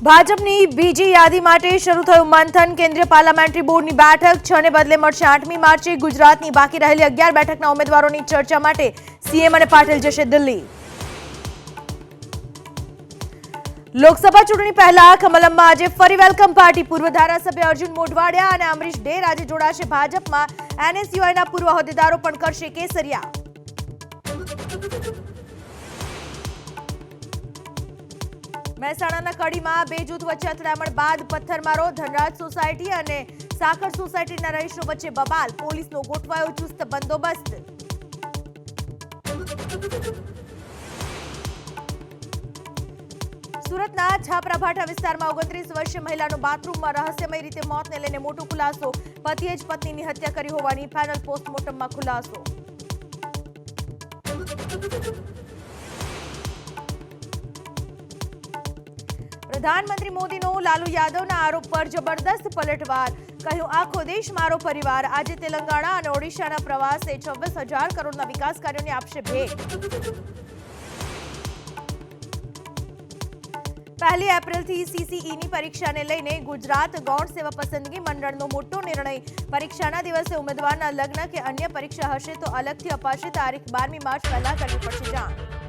ભાજપની બીજી યાદી માટે શરૂ થયું મંથન। કેન્દ્રીય પાર્લામેન્ટરી બોર્ડની બેઠક 6 ને બદલે મળશે 8મી માર્ચે। ગુજરાતની બાકી રહેલી 11 બેઠકના ઉમેદવારોની ચર્ચા માટે સીએમ અને પાટીલ જશે દિલ્હી। લોકસભા ચૂંટણી પહેલા કમલમમાં આજે ફરી વેલકમ પાર્ટી। પૂર્વ ધારાસભ્ય અર્જુન મોઢવાડિયા અને અમરીશ ઢેર આજે જોડાશે ભાજપમાં। એનએસયુઆઈના પૂર્વ હોદ્દેદારો પણ કરશે કેસરિયા। મહેસાણાના કડીમાં બે જૂથ વચ્ચે અથડામણ બાદ પથ્થરમારો। ધનરાજ સોસાયટી અને સાકર સોસાયટીના રહીશો વચ્ચે બબાલ। પોલીસનો ગોઠવાયો ચુસ્ત બંદોબસ્ત। સુરતના છાપરાભાઠા વિસ્તારમાં 29 વર્ષીય મહિલાનું બાથરૂમમાં રહસ્યમય રીતે મોતને લઈને મોટો ખુલાસો। પતિએ જ પત્નીની હત્યા કરી હોવાની ફાઇનલ પોસ્ટમોર્ટમમાં ખુલાસો। પ્રધાનમંત્રી મોદીનો લાલુ યાદવના આરોપ પર જબરદસ્ત પલટવાર। કહ્યું આખો દેશ મારો પરિવાર। આજે તેલંગાણા અને ઓડિશાના પ્રવાસે 26,000 કરોડના વિકાસ કાર્યોને આપશે ભેટ। 1 એપ્રિલથી સીસીઈની પરીક્ષાને લઈને ગુજરાત ગૌણ સેવા પસંદગી મંડળનો મોટો નિર્ણય। પરીક્ષાના દિવસે ઉમેદવારના લગ્ન કે અન્ય પરીક્ષા હશે તો અલગથી અપાશે તારીખ। 12મી માર્ચ પહેલા કરવી પડશે જાણ।